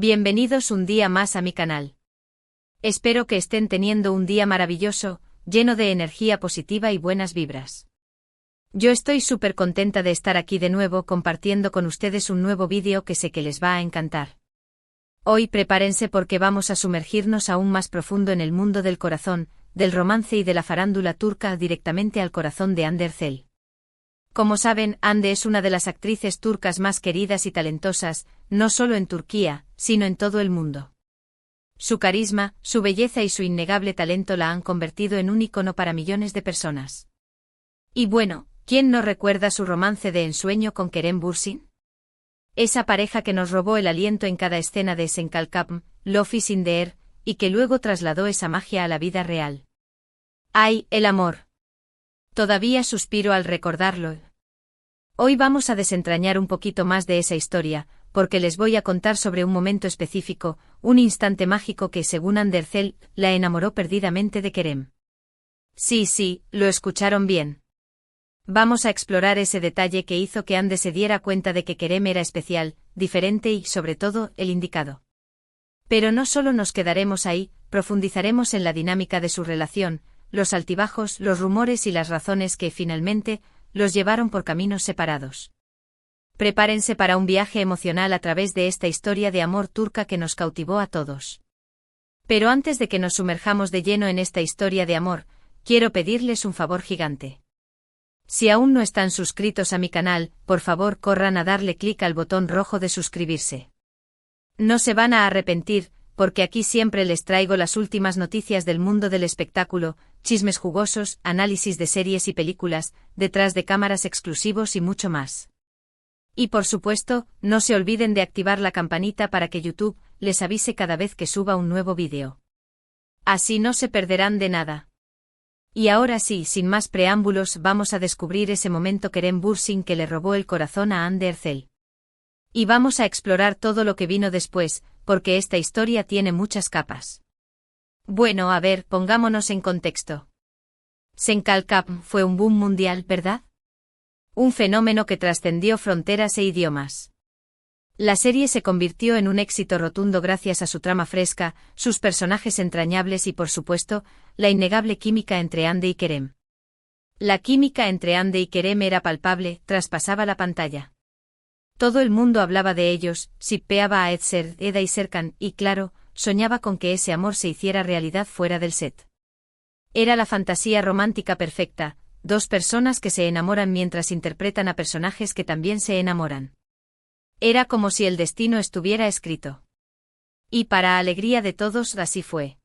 Bienvenidos un día más a mi canal. Espero que estén teniendo un día maravilloso, lleno de energía positiva y buenas vibras. Yo estoy súper contenta de estar aquí de nuevo compartiendo con ustedes un nuevo vídeo que sé que les va a encantar. Hoy prepárense porque vamos a sumergirnos aún más profundo en el mundo del corazón, del romance y de la farándula turca directamente al corazón de Hande Erçel. Como saben, Hande es una de las actrices turcas más queridas y talentosas, no solo en Turquía, sino en todo el mundo. Su carisma, su belleza y su innegable talento la han convertido en un ícono para millones de personas. Y bueno, ¿quién no recuerda su romance de ensueño con Kerem Bürsin? Esa pareja que nos robó el aliento en cada escena de Senkalkapm, Love is in the air, y que luego trasladó esa magia a la vida real. ¡Ay, el amor! Todavía suspiro al recordarlo. Hoy vamos a desentrañar un poquito más de esa historia, porque les voy a contar sobre un momento específico, un instante mágico que, según Hande Erçel, la enamoró perdidamente de Kerem. Sí, lo escucharon bien. Vamos a explorar ese detalle que hizo que Hande se diera cuenta de que Kerem era especial, diferente y, sobre todo, el indicado. Pero no solo nos quedaremos ahí, profundizaremos en la dinámica de su relación, los altibajos, los rumores y las razones que, finalmente, los llevaron por caminos separados. Prepárense para un viaje emocional a través de esta historia de amor turca que nos cautivó a todos. Pero antes de que nos sumerjamos de lleno en esta historia de amor, quiero pedirles un favor gigante. Si aún no están suscritos a mi canal, por favor corran a darle clic al botón rojo de suscribirse. No se van a arrepentir, porque aquí siempre les traigo las últimas noticias del mundo del espectáculo, chismes jugosos, análisis de series y películas, detrás de cámaras exclusivos y mucho más. Y por supuesto, no se olviden de activar la campanita para que YouTube les avise cada vez que suba un nuevo vídeo. Así no se perderán de nada. Y ahora sí, sin más preámbulos, vamos a descubrir ese momento Kerem Bürsin que le robó el corazón a Hande Erçel. Y vamos a explorar todo lo que vino después, porque esta historia tiene muchas capas. Bueno, a ver, pongámonos en contexto. Senkalkapm fue un boom mundial, ¿verdad? Un fenómeno que trascendió fronteras e idiomas. La serie se convirtió en un éxito rotundo gracias a su trama fresca, sus personajes entrañables y, por supuesto, la innegable química entre Hande y Kerem. La química entre Hande y Kerem era palpable, traspasaba la pantalla. Todo el mundo hablaba de ellos, shippeaba a Eda y Serkan, y claro, soñaba con que ese amor se hiciera realidad fuera del set. Era la fantasía romántica perfecta, dos personas que se enamoran mientras interpretan a personajes que también se enamoran. Era como si el destino estuviera escrito. Y para alegría de todos, así fue.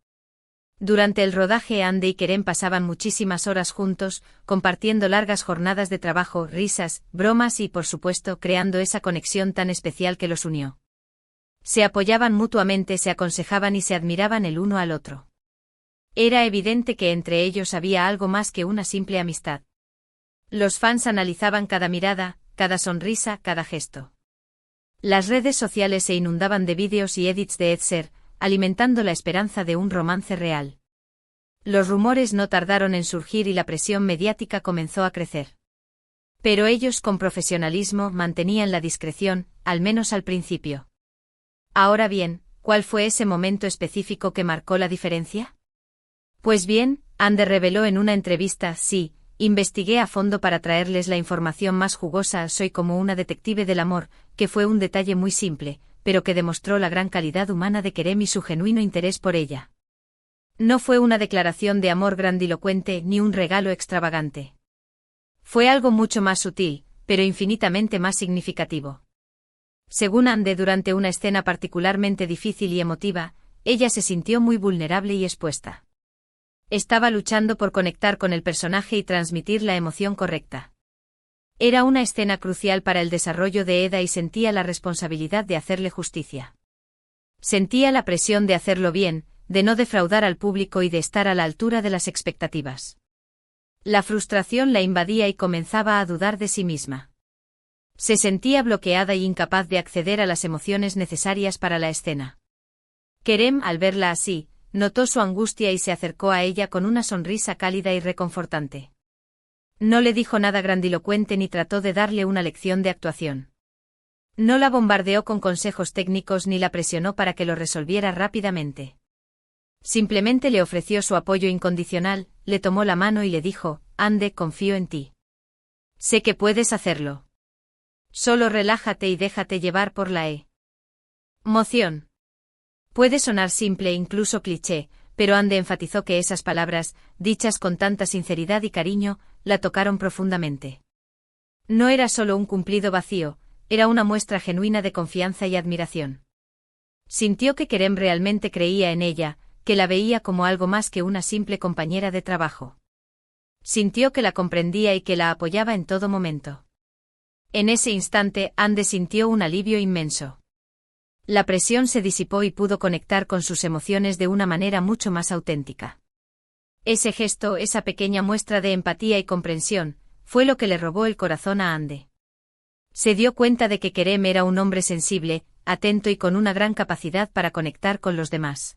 Durante el rodaje Hande y Kerem pasaban muchísimas horas juntos, compartiendo largas jornadas de trabajo, risas, bromas y, por supuesto, creando esa conexión tan especial que los unió. Se apoyaban mutuamente, se aconsejaban y se admiraban el uno al otro. Era evidente que entre ellos había algo más que una simple amistad. Los fans analizaban cada mirada, cada sonrisa, cada gesto. Las redes sociales se inundaban de vídeos y edits de Erçel, alimentando la esperanza de un romance real. Los rumores no tardaron en surgir y la presión mediática comenzó a crecer. Pero ellos con profesionalismo mantenían la discreción, al menos al principio. Ahora bien, ¿cuál fue ese momento específico que marcó la diferencia? Pues bien, Hande reveló en una entrevista: sí, investigué a fondo para traerles la información más jugosa, soy como una detective del amor, que fue un detalle muy simple, pero que demostró la gran calidad humana de Kerem y su genuino interés por ella. No fue una declaración de amor grandilocuente ni un regalo extravagante. Fue algo mucho más sutil, pero infinitamente más significativo. Según Hande, durante una escena particularmente difícil y emotiva, ella se sintió muy vulnerable y expuesta. Estaba luchando por conectar con el personaje y transmitir la emoción correcta. Era una escena crucial para el desarrollo de Eda y sentía la responsabilidad de hacerle justicia. Sentía la presión de hacerlo bien, de no defraudar al público y de estar a la altura de las expectativas. La frustración la invadía y comenzaba a dudar de sí misma. Se sentía bloqueada y incapaz de acceder a las emociones necesarias para la escena. Kerem, al verla así, notó su angustia y se acercó a ella con una sonrisa cálida y reconfortante. No le dijo nada grandilocuente ni trató de darle una lección de actuación. No la bombardeó con consejos técnicos ni la presionó para que lo resolviera rápidamente. Simplemente le ofreció su apoyo incondicional, le tomó la mano y le dijo: Ande, confío en ti. Sé que puedes hacerlo. Solo relájate y déjate llevar por la emoción. Puede sonar simple e incluso cliché, pero Ande enfatizó que esas palabras, dichas con tanta sinceridad y cariño, la tocaron profundamente. No era solo un cumplido vacío, era una muestra genuina de confianza y admiración. Sintió que Kerem realmente creía en ella, que la veía como algo más que una simple compañera de trabajo. Sintió que la comprendía y que la apoyaba en todo momento. En ese instante, Ande sintió un alivio inmenso. La presión se disipó y pudo conectar con sus emociones de una manera mucho más auténtica. Ese gesto, esa pequeña muestra de empatía y comprensión, fue lo que le robó el corazón a Ande. Se dio cuenta de que Kerem era un hombre sensible, atento y con una gran capacidad para conectar con los demás.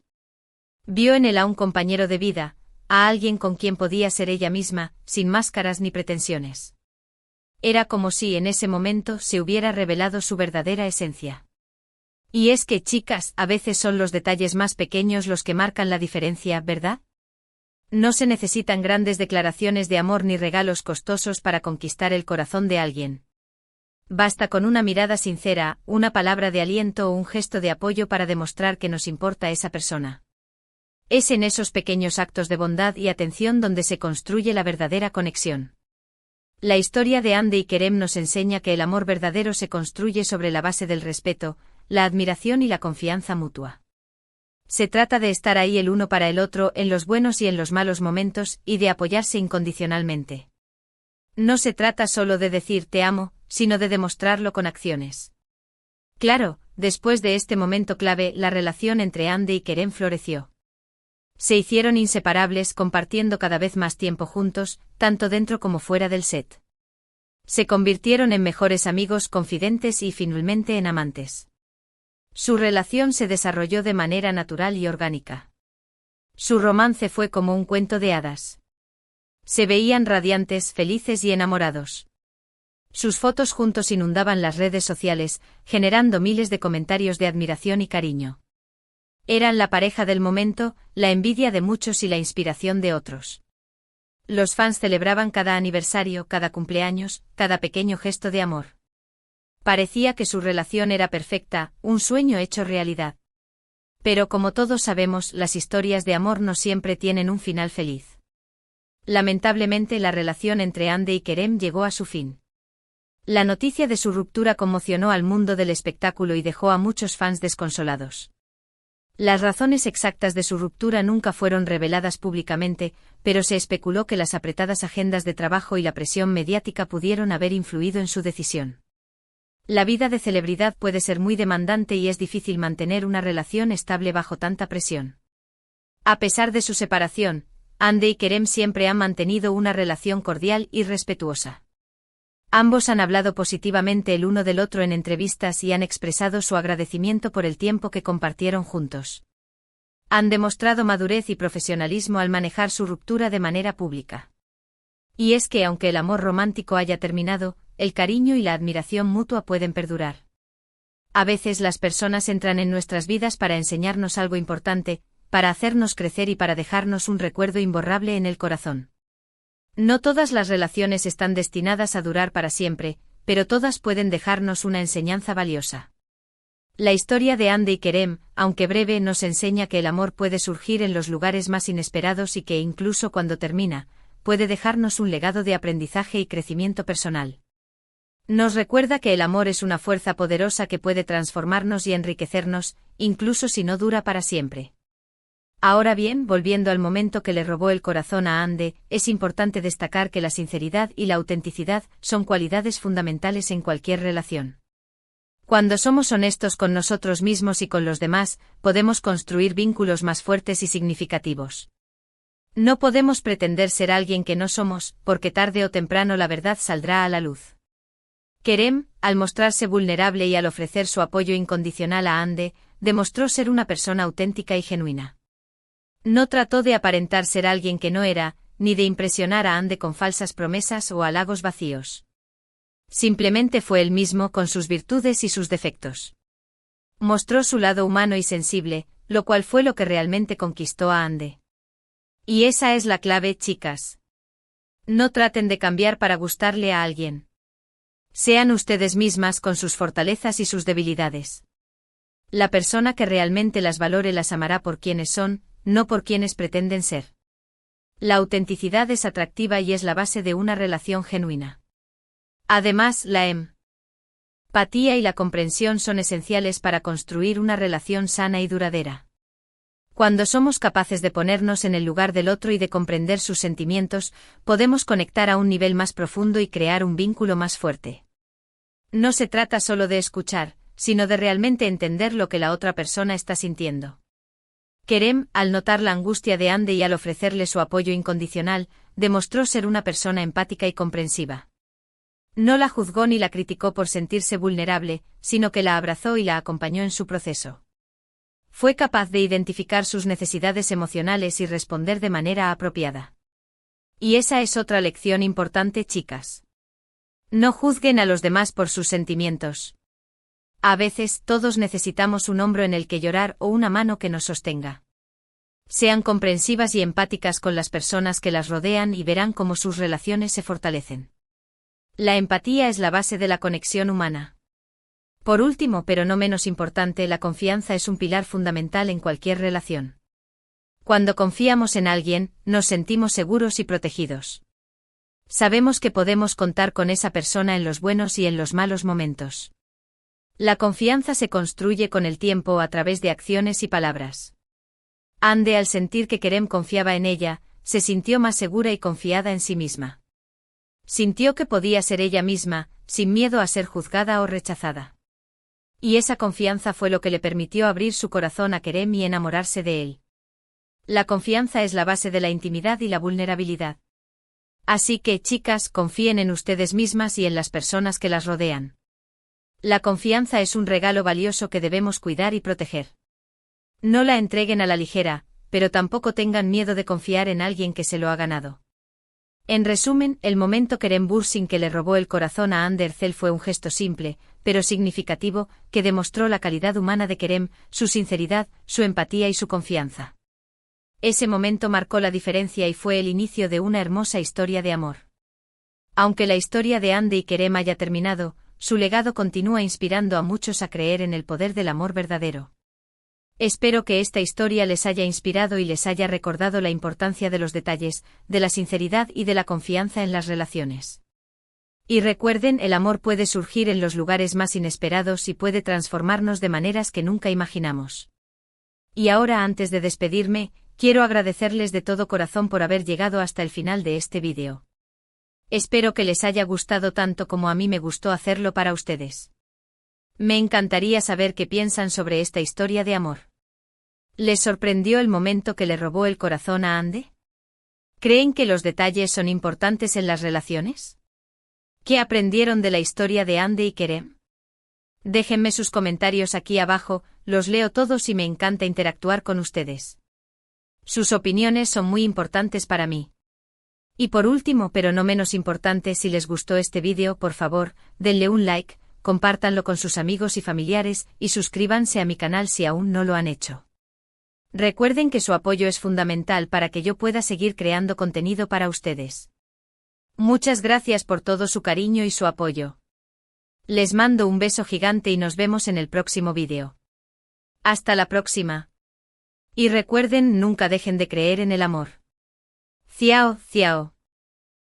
Vio en él a un compañero de vida, a alguien con quien podía ser ella misma, sin máscaras ni pretensiones. Era como si en ese momento se hubiera revelado su verdadera esencia. Y es que, chicas, a veces son los detalles más pequeños los que marcan la diferencia, ¿verdad? No se necesitan grandes declaraciones de amor ni regalos costosos para conquistar el corazón de alguien. Basta con una mirada sincera, una palabra de aliento o un gesto de apoyo para demostrar que nos importa esa persona. Es en esos pequeños actos de bondad y atención donde se construye la verdadera conexión. La historia de Ande y Kerem nos enseña que el amor verdadero se construye sobre la base del respeto, la admiración y la confianza mutua. Se trata de estar ahí el uno para el otro en los buenos y en los malos momentos y de apoyarse incondicionalmente. No se trata solo de decir te amo, sino de demostrarlo con acciones. Claro, después de este momento clave, la relación entre Ande y Kerem floreció. Se hicieron inseparables, compartiendo cada vez más tiempo juntos, tanto dentro como fuera del set. Se convirtieron en mejores amigos, confidentes y finalmente en amantes. Su relación se desarrolló de manera natural y orgánica. Su romance fue como un cuento de hadas. Se veían radiantes, felices y enamorados. Sus fotos juntos inundaban las redes sociales, generando miles de comentarios de admiración y cariño. Eran la pareja del momento, la envidia de muchos y la inspiración de otros. Los fans celebraban cada aniversario, cada cumpleaños, cada pequeño gesto de amor. Parecía que su relación era perfecta, un sueño hecho realidad. Pero como todos sabemos, las historias de amor no siempre tienen un final feliz. Lamentablemente, la relación entre Ande y Kerem llegó a su fin. La noticia de su ruptura conmocionó al mundo del espectáculo y dejó a muchos fans desconsolados. Las razones exactas de su ruptura nunca fueron reveladas públicamente, pero se especuló que las apretadas agendas de trabajo y la presión mediática pudieron haber influido en su decisión. La vida de celebridad puede ser muy demandante y es difícil mantener una relación estable bajo tanta presión. A pesar de su separación, Ande y Kerem siempre han mantenido una relación cordial y respetuosa. Ambos han hablado positivamente el uno del otro en entrevistas y han expresado su agradecimiento por el tiempo que compartieron juntos. Han demostrado madurez y profesionalismo al manejar su ruptura de manera pública. Y es que aunque el amor romántico haya terminado, el cariño y la admiración mutua pueden perdurar. A veces las personas entran en nuestras vidas para enseñarnos algo importante, para hacernos crecer y para dejarnos un recuerdo imborrable en el corazón. No todas las relaciones están destinadas a durar para siempre, pero todas pueden dejarnos una enseñanza valiosa. La historia de Ande y Kerem, aunque breve, nos enseña que el amor puede surgir en los lugares más inesperados y que incluso cuando termina, puede dejarnos un legado de aprendizaje y crecimiento personal. Nos recuerda que el amor es una fuerza poderosa que puede transformarnos y enriquecernos, incluso si no dura para siempre. Ahora bien, volviendo al momento que le robó el corazón a Ande, es importante destacar que la sinceridad y la autenticidad son cualidades fundamentales en cualquier relación. Cuando somos honestos con nosotros mismos y con los demás, podemos construir vínculos más fuertes y significativos. No podemos pretender ser alguien que no somos, porque tarde o temprano la verdad saldrá a la luz. Kerem, al mostrarse vulnerable y al ofrecer su apoyo incondicional a Ande, demostró ser una persona auténtica y genuina. No trató de aparentar ser alguien que no era, ni de impresionar a Ande con falsas promesas o halagos vacíos. Simplemente fue él mismo con sus virtudes y sus defectos. Mostró su lado humano y sensible, lo cual fue lo que realmente conquistó a Ande. Y esa es la clave, chicas. No traten de cambiar para gustarle a alguien. Sean ustedes mismas con sus fortalezas y sus debilidades. La persona que realmente las valore las amará por quienes son, no por quienes pretenden ser. La autenticidad es atractiva y es la base de una relación genuina. Además, la empatía y la comprensión son esenciales para construir una relación sana y duradera. Cuando somos capaces de ponernos en el lugar del otro y de comprender sus sentimientos, podemos conectar a un nivel más profundo y crear un vínculo más fuerte. No se trata solo de escuchar, sino de realmente entender lo que la otra persona está sintiendo. Kerem, al notar la angustia de Ande y al ofrecerle su apoyo incondicional, demostró ser una persona empática y comprensiva. No la juzgó ni la criticó por sentirse vulnerable, sino que la abrazó y la acompañó en su proceso. Fue capaz de identificar sus necesidades emocionales y responder de manera apropiada. Y esa es otra lección importante, chicas. No juzguen a los demás por sus sentimientos. A veces todos necesitamos un hombro en el que llorar o una mano que nos sostenga. Sean comprensivas y empáticas con las personas que las rodean y verán cómo sus relaciones se fortalecen. La empatía es la base de la conexión humana. Por último, pero no menos importante, la confianza es un pilar fundamental en cualquier relación. Cuando confiamos en alguien, nos sentimos seguros y protegidos. Sabemos que podemos contar con esa persona en los buenos y en los malos momentos. La confianza se construye con el tiempo a través de acciones y palabras. Ande, al sentir que Kerem confiaba en ella, se sintió más segura y confiada en sí misma. Sintió que podía ser ella misma, sin miedo a ser juzgada o rechazada. Y esa confianza fue lo que le permitió abrir su corazón a Kerem y enamorarse de él. La confianza es la base de la intimidad y la vulnerabilidad. Así que, chicas, confíen en ustedes mismas y en las personas que las rodean. La confianza es un regalo valioso que debemos cuidar y proteger. No la entreguen a la ligera, pero tampoco tengan miedo de confiar en alguien que se lo ha ganado. En resumen, el momento Kerem Bürsin que le robó el corazón a Hande Erçel fue un gesto simple, pero significativo, que demostró la calidad humana de Kerem, su sinceridad, su empatía y su confianza. Ese momento marcó la diferencia y fue el inicio de una hermosa historia de amor. Aunque la historia de Hande y Kerem haya terminado, su legado continúa inspirando a muchos a creer en el poder del amor verdadero. Espero que esta historia les haya inspirado y les haya recordado la importancia de los detalles, de la sinceridad y de la confianza en las relaciones. Y recuerden, el amor puede surgir en los lugares más inesperados y puede transformarnos de maneras que nunca imaginamos. Y ahora, antes de despedirme, quiero agradecerles de todo corazón por haber llegado hasta el final de este vídeo. Espero que les haya gustado tanto como a mí me gustó hacerlo para ustedes. Me encantaría saber qué piensan sobre esta historia de amor. ¿Les sorprendió el momento que le robó el corazón a Hande? ¿Creen que los detalles son importantes en las relaciones? ¿Qué aprendieron de la historia de Hande y Kerem? Déjenme sus comentarios aquí abajo, los leo todos y me encanta interactuar con ustedes. Sus opiniones son muy importantes para mí. Y por último, pero no menos importante, si les gustó este vídeo, por favor, denle un like, compártanlo con sus amigos y familiares, y suscríbanse a mi canal si aún no lo han hecho. Recuerden que su apoyo es fundamental para que yo pueda seguir creando contenido para ustedes. Muchas gracias por todo su cariño y su apoyo. Les mando un beso gigante y nos vemos en el próximo vídeo. Hasta la próxima. Y recuerden, nunca dejen de creer en el amor. Ciao, ciao.